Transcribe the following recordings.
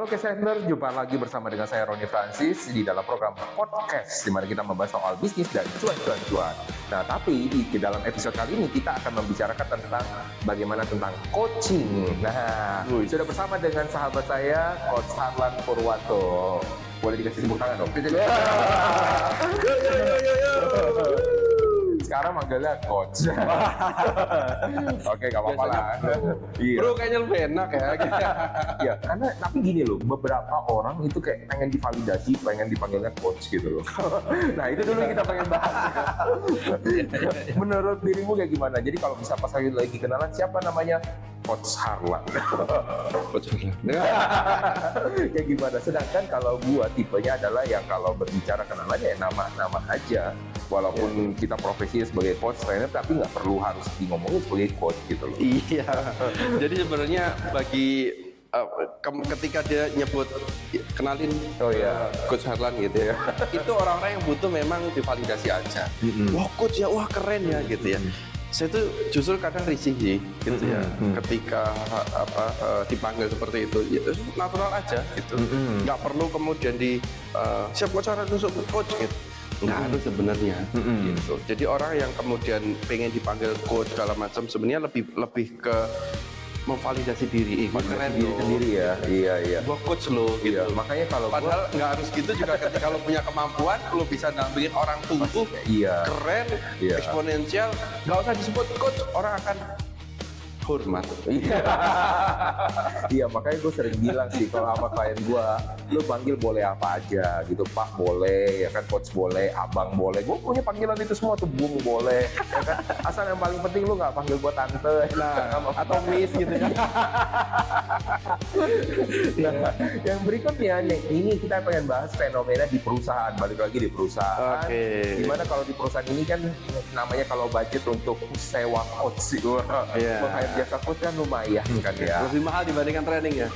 Podcast Center, jumpa lagi bersama dengan saya Roni Francis di dalam program podcast di mana kita membahas soal bisnis dan cuan. Nah, tapi di dalam episode kali ini kita akan membicarakan tentang bagaimana tentang coaching. Nah, sudah bersama dengan sahabat saya, Coach Harlan Purwanto. Boleh dikasih tepuk tangan dong? Sekarang manggilnya coach. Oke, gak apa-apa lah. Iya. Bro, kayaknya lebih enak ya. Iya, karena tapi gini loh, beberapa orang itu kayak pengen divalidasi, pengen dipanggilnya coach gitu loh. Nah, itu dulu kita pengen bahas. Menurut dirimu kayak gimana? Jadi kalau bisa pas lagi kenalan, siapa namanya? Coach Harlan. Coach Harlan. Kayak gimana? Sedangkan kalau gua tipenya adalah yang kalau berbicara kenalannya ya nama aja. Walaupun kita profesinya sebagai coach trainer, tapi nggak perlu harus ngomongin sebagai coach gitu loh. Iya. Jadi sebenarnya bagi ketika dia nyebut kenalin Coach Harlan gitu ya, itu orang-orang yang butuh memang divalidasi aja. Wah coach ya, wah keren ya gitu ya. Saya tuh justru kadang risih sih gitu ya, ketika dipanggil seperti itu, ya, natural aja gitu. Nggak perlu kemudian siap coach Harlan untuk coach gitu. Nggak ada sebenarnya gitu. Jadi orang yang kemudian pengen dipanggil coach segala macam sebenarnya lebih ke memvalidasi diri, keren diri sendiri ya. Iya. Gua coach lo gitu. Iya, makanya kalau padahal nggak harus gitu juga ketika lo punya kemampuan, lo bisa nampilin orang tumbuh, keren, eksponensial, nggak usah disebut coach, orang akan hormat. Iya, makanya gue sering bilang sih kalau sama klien gue, lu panggil boleh apa aja gitu, Pak boleh, ya kan, Coach boleh, Abang boleh. Gue punya panggilan itu semua tuh, Bung boleh, ya kan. Asal yang paling penting lu nggak panggil gue tante, atau miss gitu kan. Nah, yang berikutnya nih, ini kita pengen bahas fenomena di perusahaan, balik lagi di perusahaan. Gimana kalau di perusahaan ini kan namanya kalau budget untuk sewa coach sih, jasa coach kan lumayan kan ya. Lebih mahal dibandingkan training ya.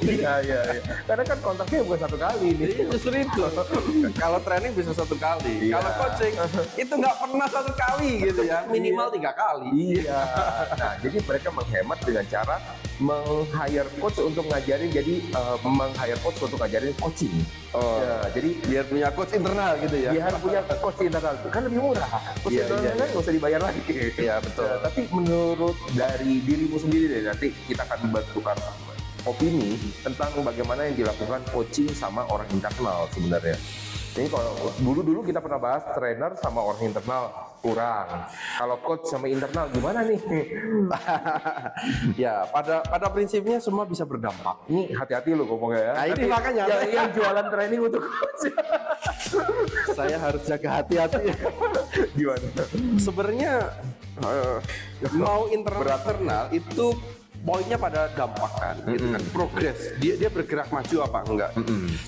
Iya. Karena kan kontraknya bukan satu kali nih. Justru itu. Kalau training bisa satu kali. Kalau coaching itu nggak pernah satu kali gitu ya. Minimal 3 kali. Iya. Nah, jadi mereka menghemat dengan cara meng-hire coach untuk ngajarin. Jadi meng-hire coach untuk ngajarin coaching. Ya, jadi biar punya coach internal gitu ya. Biar punya coach internal kan lebih murah. Coach internal kan nggak usah dibayar lagi. Iya betul. Tapi menurut dari dirimu sendiri deh, nanti kita akan bertukar opini tentang bagaimana yang dilakukan coaching sama orang internal sebenarnya. Ini kalau dulu kita pernah bahas trainer sama orang internal kurang. Kalau coach sama internal gimana nih? Ya, pada prinsipnya semua bisa berdampak. Ini hati-hati lo ngomongnya ya. Nah, ini makanya yang jualan training untuk coach. Saya harus jaga hati-hati. Gimana? Sebenarnya mau internal itu poinnya pada dampak kan, gitu kan, progres. Dia bergerak maju apa enggak.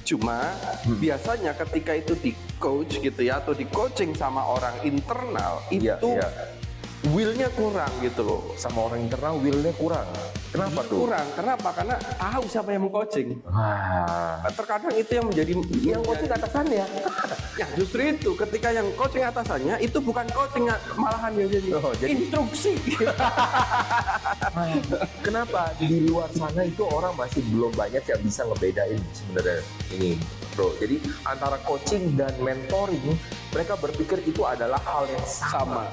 Cuma biasanya ketika itu di coach gitu ya, atau di coaching sama orang internal itu will-nya kurang gitu loh. Sama orang internal will-nya kurang. Kenapa tuh? Kurang. Kenapa? Karena tahu siapa yang meng-coaching. Terkadang itu yang menjadi yang coaching atasannya. Ya justru itu, ketika yang coaching atasannya itu bukan coaching, malahan ya jadi instruksi. Kenapa di luar sana itu orang masih belum banyak yang bisa ngebedain sebenarnya ini, bro. Jadi antara coaching dan mentoring, mereka berpikir itu adalah hal yang sama.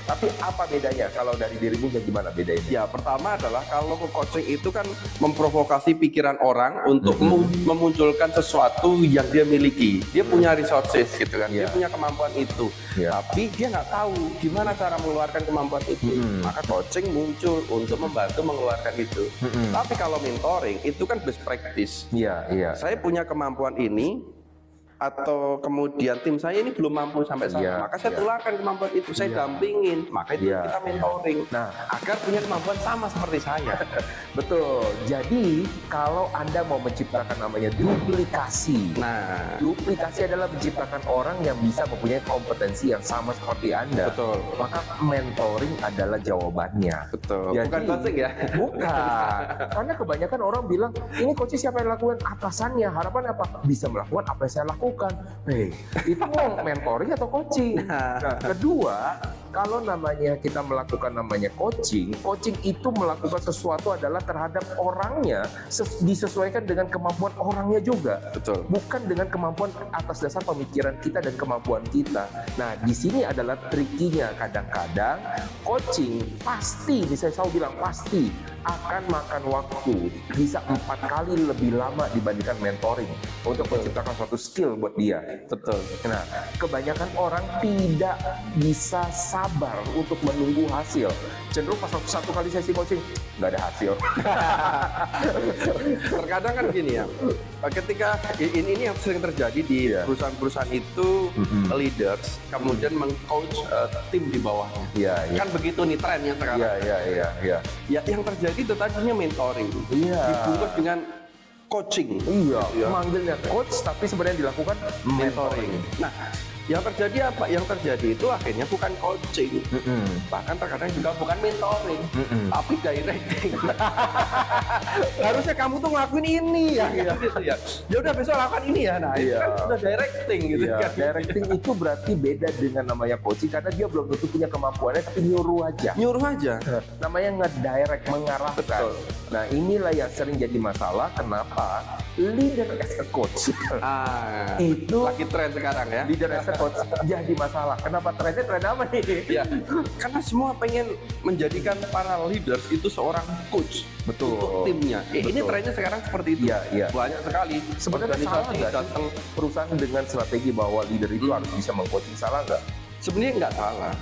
Tapi apa bedanya? Kalau dari dirimu gimana bedanya? Ya pertama adalah kalau coaching itu kan memprovokasi pikiran orang untuk memunculkan sesuatu yang dia miliki. Dia punya resources gitu kan, dia punya kemampuan itu. Tapi dia nggak tahu gimana cara mengeluarkan kemampuan itu. Maka coaching muncul untuk membantu mengeluarkan itu. Tapi kalau mentoring itu kan best practice. Saya punya kemampuan ini, atau kemudian tim saya ini belum mampu sampai sana, maka saya tularkan kemampuan itu, saya dampingin, maka itu kita mentoring. Nah, agar punya kemampuan sama seperti saya. Betul. Jadi kalau Anda mau menciptakan namanya duplikasi, duplikasi adalah menciptakan orang yang bisa mempunyai kompetensi yang sama seperti Anda. Betul. Maka mentoring adalah jawabannya. Betul. Jadi, bukan coaching ya? Bukan. Karena kebanyakan orang bilang, ini coaching siapa yang lakukan? Atasannya. Harapan apa? Bisa melakukan apa yang saya lakukan. Itu mau mentoring atau coaching? Nah, kedua, Kalau namanya kita melakukan namanya coaching itu melakukan sesuatu adalah terhadap orangnya, disesuaikan dengan kemampuan orangnya juga. Betul. Bukan dengan kemampuan atas dasar pemikiran kita dan kemampuan kita. Nah, di sini adalah trikinya. Kadang-kadang coaching pasti, saya selalu bilang pasti akan makan waktu bisa 4 kali lebih lama dibandingkan mentoring untuk menciptakan suatu skill buat dia. Betul. Nah, kebanyakan orang tidak bisa sabar untuk menunggu hasil. Cenderung pas satu kali sesi coaching nggak ada hasil. Terkadang kan gini ya, ketika ini yang sering terjadi di perusahaan-perusahaan itu, leaders kemudian meng-coach tim di bawahnya. Kan begitu nih trennya sekarang. Ya, yang terjadi itu tadinya mentoring, dibungkus dengan coaching. Manggilnya coach tapi sebenarnya dilakukan mentoring. Nah, yang terjadi apa? Yang terjadi itu akhirnya bukan coaching, bahkan terkadang juga bukan mentoring, tapi directing. Harusnya kamu tuh ngelakuin ini ya, gitu ya. Ya udah besok lakukan ini ya. Nah, itu kan udah directing gitu kan. Directing itu berarti beda dengan namanya coaching karena dia belum tentu punya kemampuannya, tapi nyuruh aja. Namanya ngedirect, mengarahkan. Betul. Nah, inilah yang sering jadi masalah. Kenapa leader as a coach itu lagi tren sekarang ya. Leader as a coach jadi masalah. Kenapa trennya tren apa nih? Ya, karena semua pengen menjadikan para leaders itu seorang coach. Betul. Untuk timnya. Ini trennya sekarang seperti itu. Banyak sekali. Sebenarnya salah nggak datang perusahaan dengan strategi bahwa leader itu harus bisa mengcoaching, salah nggak? Sebenarnya nggak salah.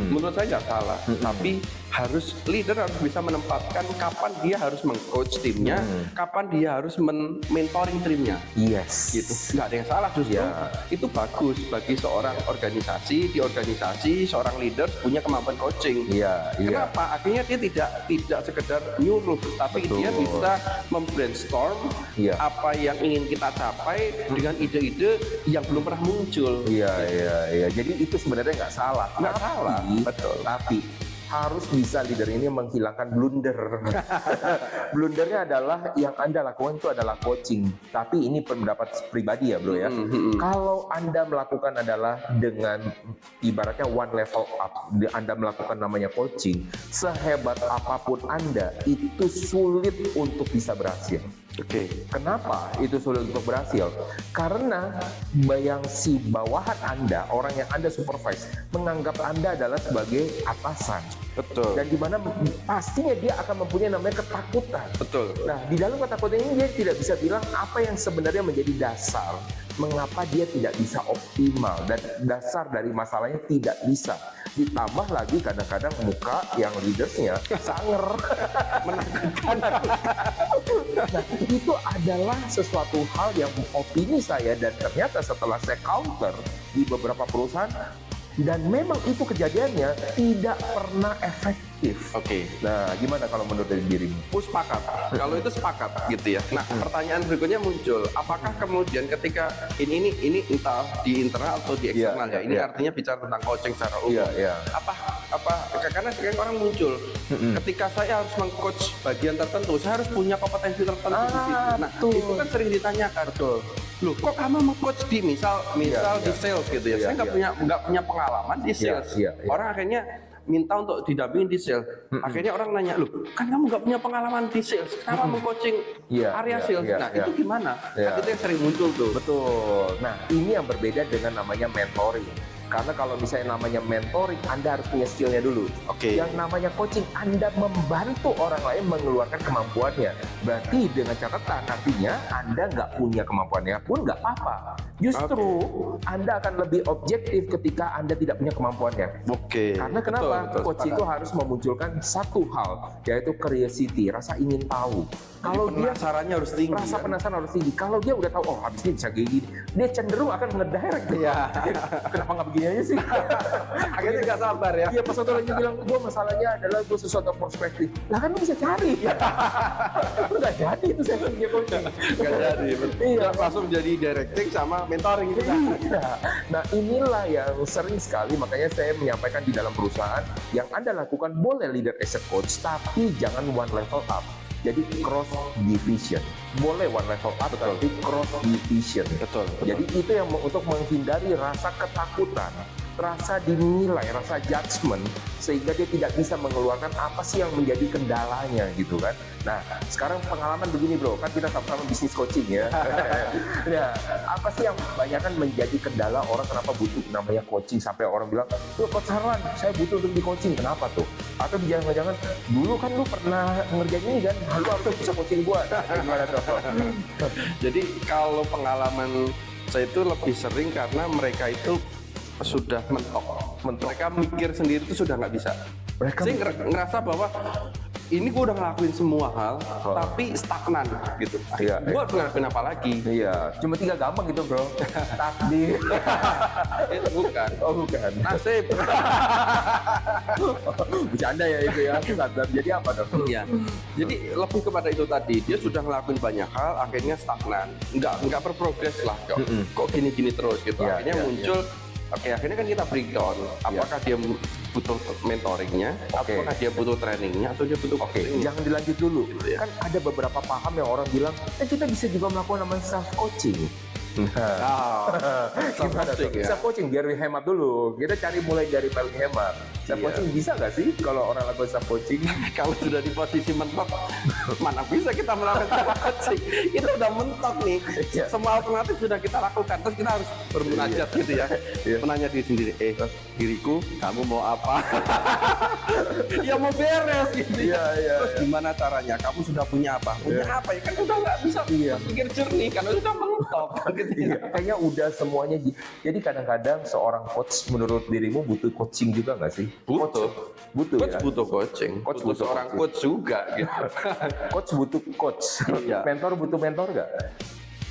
Menurut saya nggak salah. Tapi leader harus bisa menempatkan kapan dia harus meng-coach timnya, kapan dia harus mentoring timnya. Gitu. Nggak ada yang salah justru. Itu bagus bagi seorang organisasi. Di organisasi seorang leader punya kemampuan coaching. Kenapa? Akhirnya dia tidak sekedar nyuruh, tapi dia bisa membrainstorm apa yang ingin kita capai dengan ide-ide yang belum pernah muncul. Jadi itu sebenarnya nggak salah. Betul. Tapi harus bisa leader ini menghilangkan blunder. Blundernya adalah yang Anda lakukan itu adalah coaching. Tapi ini pendapat pribadi ya bro ya. Kalau Anda melakukan adalah dengan ibaratnya one level up, Anda melakukan namanya coaching, sehebat apapun Anda itu sulit untuk bisa berhasil. Kenapa itu sulit untuk berhasil? Karena si bawahan Anda, orang yang Anda supervise, menganggap Anda adalah sebagai atasan. Betul. Dan di mana pastinya dia akan mempunyai namanya ketakutan. Betul. Nah, di dalam ketakutan ini dia tidak bisa bilang apa yang sebenarnya menjadi dasar mengapa dia tidak bisa optimal, dan dasar dari masalahnya tidak bisa. Ditambah lagi kadang-kadang muka yang leadersnya sanger, menakutkan. Nah, itu adalah sesuatu hal yang opini saya, dan ternyata setelah saya counter di beberapa perusahaan, dan memang itu kejadiannya tidak pernah efektif. Nah, gimana kalau menurut dirimu? Sepakat. Kalau itu sepakat gitu ya. Nah, pertanyaan berikutnya muncul. Apakah kemudian ketika ini entah di internal atau di eksternal ya? Ini artinya bicara tentang coaching secara umum. Karena sekarang orang muncul. Ketika saya harus meng-coach bagian tertentu, saya harus punya kompetensi tertentu di situ. Nah, itu kan sering ditanyakan. Loh, kok kamu meng-coach di misal di sales gitu ya? Saya nggak punya pengalaman di sales. Orang akhirnya minta untuk didampingin di sales. Akhirnya orang nanya, loh, kan kamu nggak punya pengalaman di sales, kenapa meng-coaching area sales? Nah, itu gimana? Kan itu yang sering muncul tuh. Betul. Nah, ini yang berbeda dengan namanya mentoring. Karena kalau misalnya namanya mentoring, Anda harus punya skillnya dulu. Yang namanya coaching, Anda membantu orang lain mengeluarkan kemampuannya. Berarti dengan catatan, artinya Anda nggak punya kemampuannya pun nggak apa-apa. Justru Anda akan lebih objektif ketika Anda tidak punya kemampuannya. Karena kenapa? Coach itu harus memunculkan satu hal, yaitu curiosity, rasa ingin tahu. Kalau penasarannya harus tinggi. Rasa penasaran harus tinggi. Kalau dia udah tahu, oh habis ini bisa kayak gini, dia cenderung akan ngedirect. Kenapa nggak begini aja sih? Akhirnya nggak sabar ya. Iya, pas satu lagi bilang, gue masalahnya adalah gue sesuatu perspektif. Lah kan lu bisa cari. Lu nggak jadi itu saya punya coaching. Nggak jadi. Langsung jadi directing sama mentoring itu. Nah, inilah yang sering sekali, makanya saya menyampaikan di dalam perusahaan, yang Anda lakukan boleh leader as a coach, tapi jangan one level up. Jadi cross division. Boleh one level up, tapi cross division. Jadi itu yang untuk menghindari rasa ketakutan. rasa dinilai, rasa judgement, sehingga dia tidak bisa mengeluarkan apa sih yang menjadi kendalanya gitu kan. Nah, sekarang pengalaman begini bro, kan kita sama-sama bisnis coaching ya. Nah, apa sih yang kebanyakan menjadi kendala orang kenapa butuh namanya coaching, sampai orang bilang, tuh Coach Harlan, saya butuh untuk di coaching, kenapa tuh? Atau jangan-jangan, dulu kan lu pernah ngerjain ini kan, lu harus bisa coaching gua. Nah, gimana tuh? Jadi kalau pengalaman saya itu lebih sering karena mereka itu sudah mentok. Mereka mikir sendiri itu sudah nggak bisa. Saya ngerasa bahwa ini gue udah ngelakuin semua hal, tapi stagnan gitu. Iya, Gue harus ngelakuin apa lagi? Iya, cuma 3 gampang gitu bro. Takdir. Itu bukan. Oh bukan. Nasib. Bercanda ya itu ya. Jadi apa dong? Iya. Jadi lebih kepada itu tadi. Dia sudah ngelakuin banyak hal, akhirnya stagnan. Nggak berprogres lah. Kok gini-gini terus gitu. Iya, Akhirnya iya, muncul. Oke, akhirnya kan kita breakdown. Apakah dia butuh mentoringnya, apakah dia butuh trainingnya, atau dia butuh Jangan dilanjut dulu. Gitu ya. Kan ada beberapa paham yang orang bilang, kita bisa juga melakukan namanya self coaching. Self-coaching ya. Self coaching biar hemat dulu. Kita cari mulai dari paling hemat. Self coaching bisa nggak sih kalau orang lakukan self coaching? Kalau sudah di posisi mentok, mana bisa kita melakukan self-coaching? Itu udah mentok nih. Iya. Semua alternatif sudah kita lakukan. Terus kita harus bermunajat gitu ya. Menanya diri sendiri, diriku, kamu mau apa? Ya mau beres gitu. Iya. Terus gimana caranya? Kamu sudah punya apa? Punya apa ya? Kan udah nggak bisa pikir jernih karena sudah mentok. Iya, kayaknya udah semuanya. Jadi kadang-kadang seorang coach menurut dirimu butuh coaching juga nggak sih? Butuh ya? butuh coaching. Coach butuh seorang coach juga gitu. Coach butuh coach. Iya. Mentor butuh mentor nggak?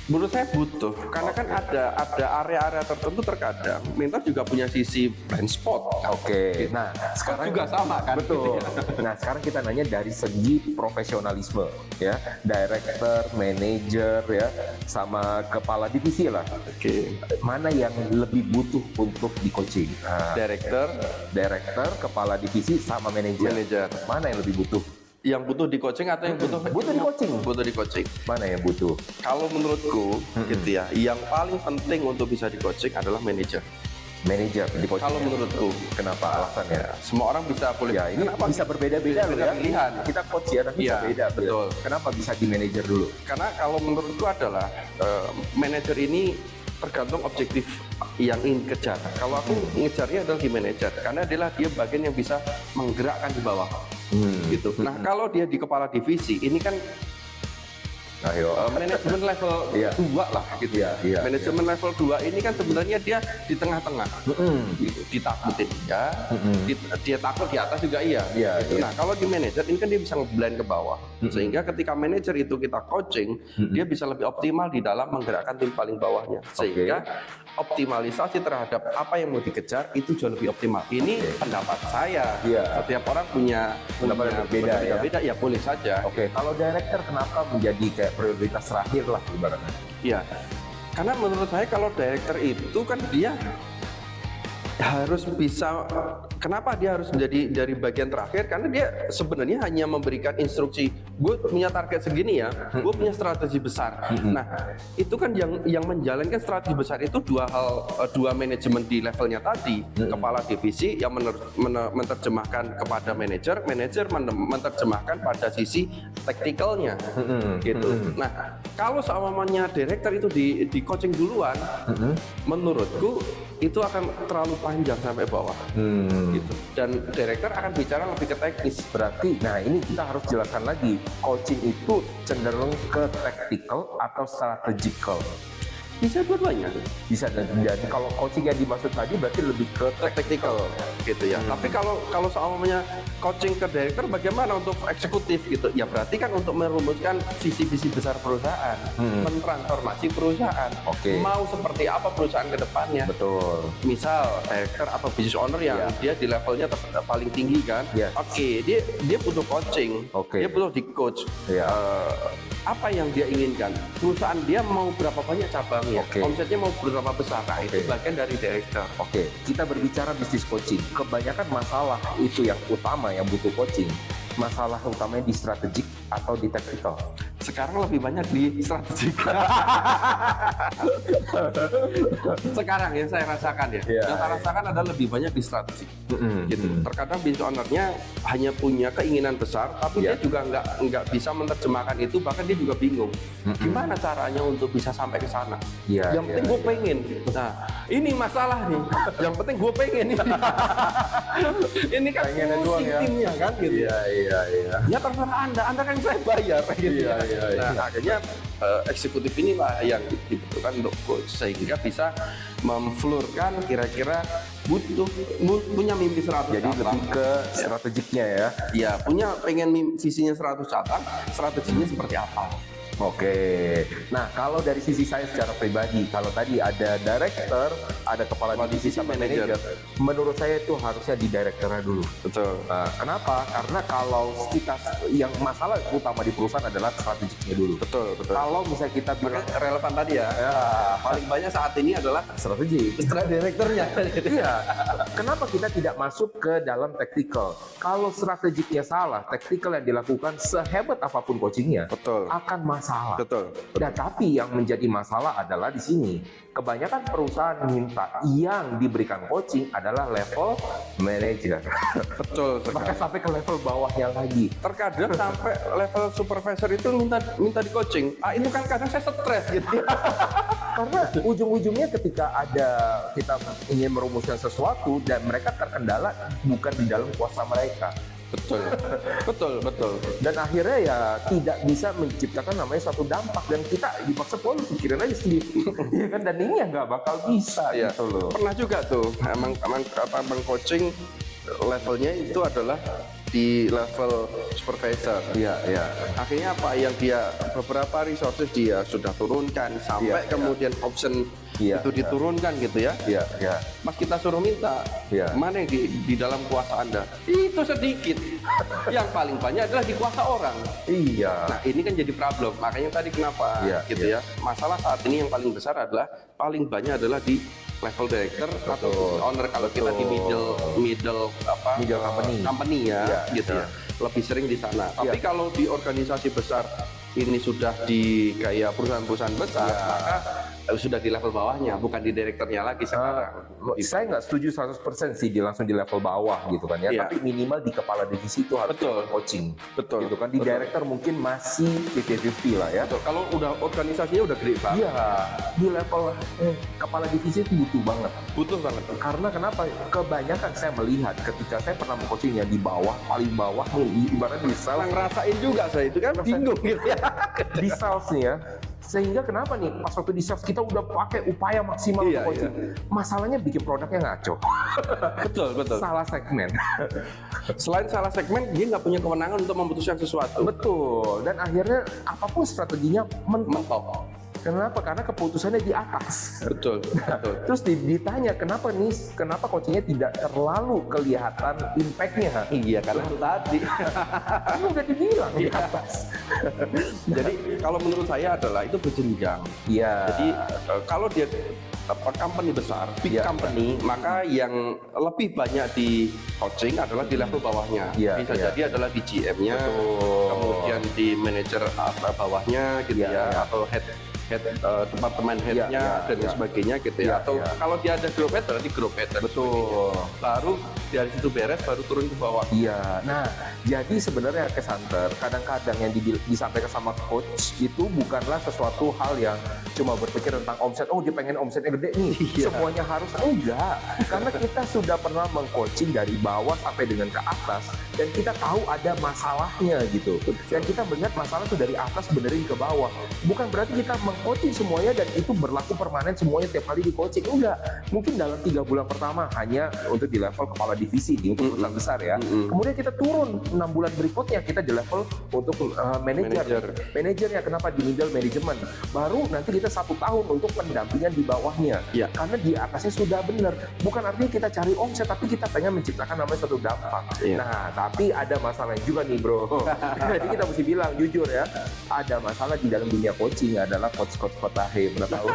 Menurut saya butuh, karena kan ada area-area tertentu terkadang mentor juga punya sisi blind spot. Oke. Nah, sekarang juga sama kan? Betul. Nah, sekarang kita nanya dari segi profesionalisme ya, director, manager ya, sama kepala divisi lah. Oke. Mana yang lebih butuh untuk di coaching? Nah, director, kepala divisi sama manager. Mana yang lebih butuh? Yang butuh di coaching atau yang butuh di coaching? Butuh di coaching. Mana yang butuh? Kalau menurutku gitu ya, yang paling penting untuk bisa di coaching adalah manajer. Manajer di coaching. Kalau menurutku, kenapa alasannya? Semua orang bisa boleh. Ya, ini bisa berbeda-beda loh ya. Pilihan. Kita coach ya, tapi bisa beda. Betul. Kenapa bisa di manajer dulu? Karena kalau menurutku adalah manajer ini tergantung objektif yang ingin kejar. Kalau aku ngejarnya adalah di manajer, karena dia bagian yang bisa menggerakkan di bawah. Gitu. Nah, kalau dia di kepala divisi, ini kan manajemen level 2 lah gitu ya. Manajemen level 2 ini kan sebenarnya dia di tengah-tengah. Gitu. Ditakutin ya. Dia takut di atas juga iya. Gitu. Nah, kalau di manajer ini kan dia bisa nge-blend ke bawah. Sehingga ketika manajer itu kita coaching, dia bisa lebih optimal di dalam menggerakkan tim paling bawahnya. Sehingga optimalisasi terhadap apa yang mau dikejar itu jauh lebih optimal. Ini pendapat saya. Setiap orang punya pendapat yang berbeda ya boleh saja. Oke, kalau director kenapa menjadi kayak prioritas terakhir lah ibaratnya? Iya, karena menurut saya kalau director itu kan dia harus bisa. Kenapa dia harus menjadi dari bagian terakhir? Karena dia sebenarnya hanya memberikan instruksi. Gue punya target segini ya, gue punya strategi besar. Nah, itu kan yang menjalankan strategi besar itu dua manajemen di levelnya tadi. Kepala divisi yang menerjemahkan kepada manajer menerjemahkan pada sisi taktikalnya, gitu. Nah, kalau seumumnya director itu di coaching duluan, menurutku itu akan terlalu panjang sampai bawah. Gitu. Dan director akan bicara lebih ke teknis. Berarti, nah ini kita harus jelaskan lagi, coaching itu cenderung ke tactical atau strategical? Bisa dua-duanya. Bisa, dan kalau coaching yang dimaksud tadi berarti lebih ke tactical gitu ya. Tapi kalau seumumnya coaching ke director bagaimana untuk eksekutif gitu? Ya berarti kan untuk merumuskan visi-visi besar perusahaan, mentransformasi perusahaan. Mau seperti apa perusahaan ke depannya? Betul. Misal director atau business owner yang dia di levelnya paling tinggi kan. Dia butuh coaching. Dia butuh di coach. Apa yang dia inginkan? Perusahaan dia mau berapa banyak cabangnya? Omsetnya mau berapa besar? Nah, itu bagian dari director. Kita berbicara bisnis coaching. Kebanyakan masalah itu yang utama yang butuh coaching. Masalah utamanya di strategik atau di tactical? Sekarang lebih banyak di strategik. Sekarang yang saya rasakan ya, yang saya rasakan adalah lebih banyak di strategik. Gitu. Terkadang business owner-nya hanya punya keinginan besar, tapi dia juga nggak bisa menerjemahkan itu, bahkan dia juga bingung. Gimana caranya untuk bisa sampai ke sana? Yang penting gue pengen. Nah, ini masalah nih. Yang penting gue pengen. Ini kan pusing timnya kan gitu. Iya. Ya terserah Anda kan saya bayar gitu. Nah, akhirnya eksekutif inilah yang dibutuhkan untuk coach sehingga bisa memflurkan kira-kira punya mimpi 100 Jadi lebih ke strategiknya ya. Ya, pengen visinya 100 cabang, strateginya seperti apa? Oke, nah kalau dari sisi saya secara pribadi, kalau tadi ada director, ada kepala divisi sama manajer, menurut saya itu harusnya di directornya dulu. Betul. Kenapa? Karena kalau kita yang masalah utama di perusahaan adalah strateginya dulu. Betul. Kalau misalnya kita bilang relevan tadi ya, paling banyak saat ini adalah strategi, direkturnya. Iya. Kenapa kita tidak masuk ke dalam tactical? Kalau strategiknya salah, tactical yang dilakukan sehebat apapun coachingnya, akan masalah. Betul. Dan tapi yang menjadi masalah adalah di sini. Kebanyakan perusahaan minta yang diberikan coaching adalah level manager. Betul. Maka sampai ke level bawahnya lagi. Terkadang sampai level supervisor itu minta di coaching. Itu kan kadang saya stres gitu. Karena ujung-ujungnya ketika kita ingin merumuskan sesuatu dan mereka terkendala bukan di dalam kuasa mereka. Betul. Dan akhirnya ya tidak bisa menciptakan namanya suatu dampak dan kita dipaksa pikirin aja sendiri, ya kan? Dan ini ya nggak bakal bisa gitu loh. Pernah juga tuh, emang coaching levelnya itu adalah di level supervisor. Iya. Akhirnya apa yang dia beberapa resources dia sudah turunkan sampai kemudian option itu diturunkan gitu ya. Iya. Mas kita suruh minta mana yang di dalam kuasa Anda? Itu sedikit. Yang paling banyak adalah di kuasa orang. Iya. Nah ini kan jadi problem. Makanya tadi kenapa ya. Masalah saat ini yang paling besar adalah paling banyak adalah di level director atau owner kalau kita di middle company ya, gitu ya. Lebih sering di sana. Tapi kalau di organisasi besar ini sudah di kayak perusahaan-perusahaan besar, maka sudah di level bawahnya, bukan di direkturnya lagi sekarang. Saya nggak setuju 100% sih langsung di level bawah gitu kan ya, tapi minimal di kepala divisi itu harus coaching. Betul. Gitu kan, di director mungkin masih 50-50 lah ya. Kalau udah organisasinya udah gede banget. Iya, di level kepala divisi itu butuh banget. Karena kenapa? Kebanyakan saya melihat ketika saya pernah coaching ya di bawah, paling bawah nih, ibaratnya di sales. Ngerasain juga saya itu kan bingung gitu ya. Di sales nih ya. Sehingga kenapa nih pas waktu di sales kita udah pakai upaya maksimal untuk coaching. Masalahnya bikin produknya ngaco. Betul. Salah segmen. Selain salah segmen, dia nggak punya kewenangan untuk memutuskan sesuatu. Betul. Dan akhirnya apapun strateginya mentok. Kenapa? Karena keputusannya di atas. Betul. Terus ditanya kenapa coachingnya tidak terlalu kelihatan impact-nya? Iya, karena itu tadi. Kan udah dibilang di atas. Jadi kalau menurut saya adalah itu berjenjang. Iya. Jadi kalau dia company besar, big company, maka yang lebih banyak di coaching adalah di level bawahnya. Bisa jadi adalah di GM-nya, kemudian di manajer bawahnya gitu atau head departemen headnya dan sebagainya gitu ya. Atau kalau dia ada group head berarti group head. Betul. Baru dari situ beres baru turun ke bawah. Iya. Nah, jadi sebenarnya Kesanter kadang-kadang yang disampaikan sama coach itu bukanlah sesuatu hal yang cuma berpikir tentang omset. Oh, dia pengen omsetnya gede nih. Semuanya harus enggak. Karena kita sudah pernah mengcoaching dari bawah sampai dengan ke atas dan kita tahu ada masalahnya gitu. Dan kita melihat masalah itu dari atas benerin ke bawah. Bukan berarti kita meng-coaching semuanya dan itu berlaku permanen semuanya tiap kali di coaching. Enggak. Mungkin dalam 3 bulan pertama hanya untuk di level kepala divisi di untuk perusahaan besar ya. Kemudian kita turun 6 bulan berikutnya kita di level untuk manajernya. Kenapa di middle management? Baru nanti kita 1 tahun untuk pendampingan di bawahnya. Karena di atasnya sudah benar. Bukan artinya kita cari omset, tapi kita pengen menciptakan namanya suatu dampak. Nah, tapi ada masalah juga nih bro. Jadi kita mesti bilang jujur ya, ada masalah di dalam dunia coaching adalah coach Kotahe, pernah tahu?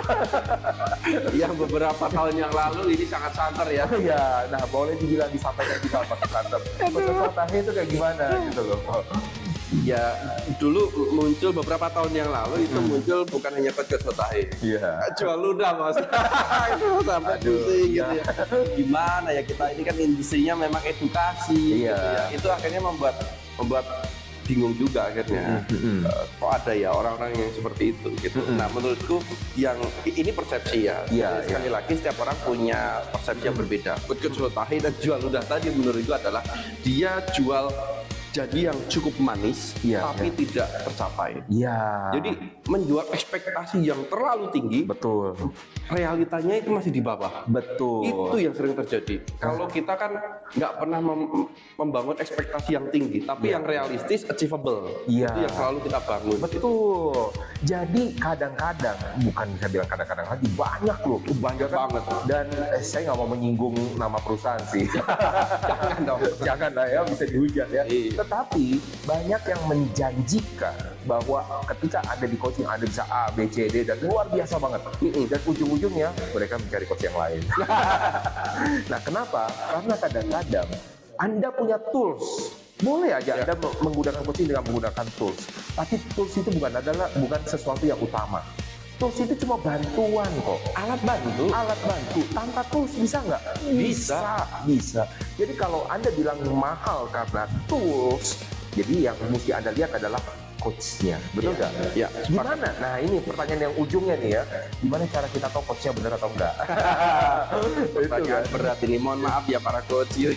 Yang beberapa tahun yang lalu ini sangat santer ya. Iya, nah boleh dibilang disampaikan kita Pak Santer. Coach Kotahe itu kayak gimana gitu loh. Ya dulu muncul beberapa tahun yang lalu itu muncul bukan hanya coach Sotahe. Iya. Jual ludah mas. Itu sampai pusing gitu ya. Gimana ya kita ini kan industrinya memang edukasi. Iya. Gitu ya. Itu akhirnya membuat bingung juga akhirnya. Kok ada ya orang-orang yang seperti itu gitu. Nah menurutku yang ini persepsi ya. Iya, Jadi sekali lagi setiap orang punya persepsi yang berbeda. Coach Sotahe dan jual ludah tadi menurutku adalah dia jual jadi yang cukup manis, tapi tidak tercapai. Iya. Jadi menjual ekspektasi yang terlalu tinggi, Betul. realitanya itu masih di bawah. Betul. Itu yang sering terjadi. Kalau kita kan nggak pernah membangun ekspektasi yang tinggi, tapi yang realistis, achievable. Iya. Itu yang selalu kita bangun. Betul. Jadi kadang-kadang, bukan saya bilang kadang-kadang lagi, banyak loh. Banyak banget. Dan saya nggak mau menyinggung nama perusahaan sih. Jangan dong. Jangan lah ya, bisa dihujat ya. Iya. Tetapi banyak yang menjanjikan bahwa ketika ada di coaching ada bisa A, B, C, D dan luar biasa banget. Dan ujung-ujungnya mereka mencari coach yang lain. Nah, kenapa? Karena kadang-kadang Anda punya tools. Boleh aja Anda menggunakan coaching dengan menggunakan tools. Tapi tools itu bukan sesuatu yang utama. Tools itu cuma bantuan kok. Alat bantu. Tanpa tools bisa nggak? Bisa. Jadi kalau Anda bilang mahal karena tools, jadi yang mesti Anda lihat adalah coachnya, betul nggak? Ya. Gimana? Nah ini pertanyaan yang ujungnya nih ya. Gimana cara kita tahu coachnya benar atau enggak? Pertanyaan berat ini. Mohon maaf ya para coach. Ya,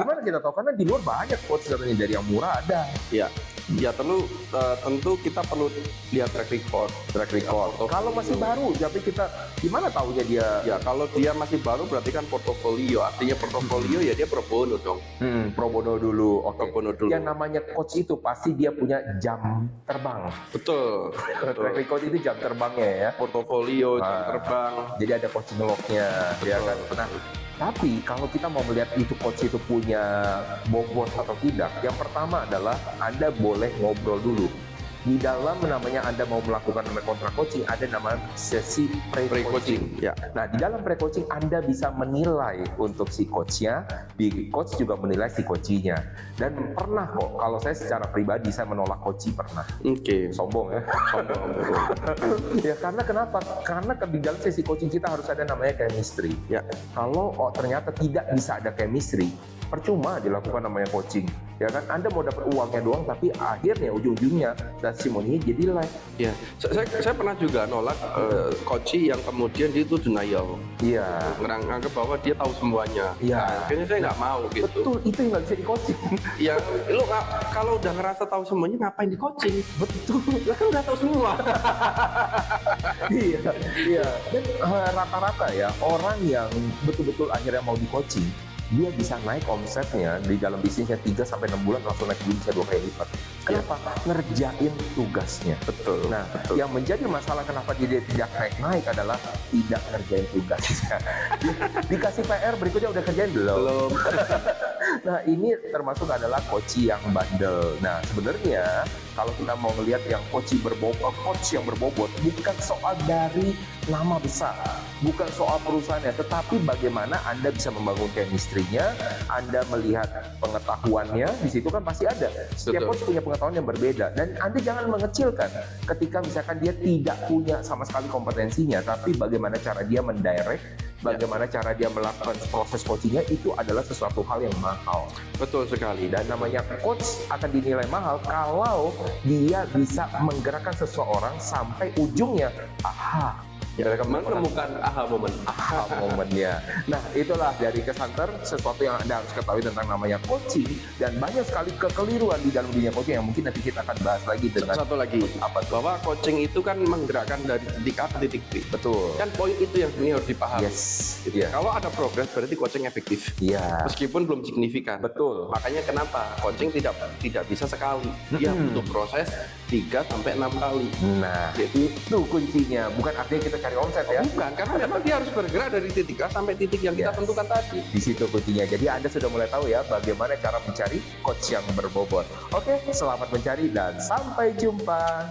gimana kita tahu? Karena di luar banyak coach katanya, dari yang murah ada. Ya tentu kita perlu lihat track record. Kalau masih baru, tapi kita gimana tahunya dia? Ya kalau dia masih baru berarti kan portofolio. Artinya portofolio ya dia pro bono dong. Pro bono dulu. Oke. Pro bono dulu. Yang namanya coach itu pasti dia punya jam terbang. Betul. Track record itu jam terbangnya ya. Portofolio, jam terbang. Jadi ada coaching lognya, ya kan. Nah, tapi kalau kita mau melihat itu coach itu punya bobot atau tidak, yang pertama adalah Anda boleh ngobrol dulu. Di dalam namanya Anda mau melakukan kontrak coaching, ada namanya sesi pre-coaching. Ya. Nah, di dalam pre-coaching Anda bisa menilai untuk si coachnya, di coach juga menilai si coachinya. Dan pernah kok, kalau saya secara pribadi saya menolak coaching pernah. Oke. Sombong ya. Ya karena kenapa? Karena di dalam sesi coaching kita harus ada namanya chemistry. Ya. Kalau ternyata tidak bisa ada chemistry, percuma dilakukan namanya coaching. Ya kan, Anda mau dapat uangnya doang, tapi akhirnya ujung-ujungnya testimoninya jadi live. Ya, saya pernah juga nolak coaching yang kemudian dia itu denial. Iya. Nganggap bahwa dia tahu semuanya. Iya. Nah, akhirnya saya nggak mau gitu. Betul, itu yang nggak bisa di coaching. Ya, lu kalau udah ngerasa tahu semuanya ngapain di coaching? Betul. Lah kan udah tahu semua. Iya. Dan rata-rata ya orang yang betul-betul akhirnya mau di coaching, dia bisa naik omsetnya di dalam bisnisnya 3-6 bulan langsung naik bisa 2 kali lipat. Kenapa? Ngerjain tugasnya. Betul. Nah, yang menjadi masalah kenapa dia tidak naik adalah tidak ngerjain tugasnya. Dikasih PR berikutnya udah kerjain belum? Nah, ini termasuk adalah coach yang bandel. Nah, sebenarnya kalau kita mau ngelihat yang coach yang berbobot bukan soal dari nama besar, bukan soal perusahaannya, tetapi bagaimana Anda bisa membangun chemistry-nya, Anda melihat pengetahuannya, di situ kan pasti ada. Setiap coach punya pengetahuan yang berbeda, dan Anda jangan mengecilkan ketika misalkan dia tidak punya sama sekali kompetensinya, tapi bagaimana cara dia mendirect, bagaimana cara dia melakukan proses coachingnya, itu adalah sesuatu hal yang mahal. Betul sekali. Dan namanya coach akan dinilai mahal kalau dia bisa menggerakkan seseorang sampai ujungnya, menemukan aha momennya. Nah, itulah dari Kesanter sesuatu yang Anda harus ketahui tentang namanya coaching, dan banyak sekali kekeliruan di dalam dunia coaching yang mungkin nanti kita akan bahas lagi dengan satu lagi bahwa coaching itu kan menggerakkan dari titik A ke titik B. Betul. Kan poin itu yang sebenarnya harus dipahami. Yes. Gitu. Kalau ada progres berarti coaching efektif. Iya. Meskipun belum signifikan. Betul. Makanya kenapa coaching tidak bisa sekali. Dia butuh proses 3-6 kali. Nah, itu kuncinya. Bukan artinya kita cari omset ya. Bukan, karena memang dia harus bergerak dari titik A sampai titik yang kita tentukan tadi. Di situ kuncinya. Jadi Anda sudah mulai tahu ya bagaimana cara mencari coach yang berbobot. Oke, selamat mencari dan sampai jumpa.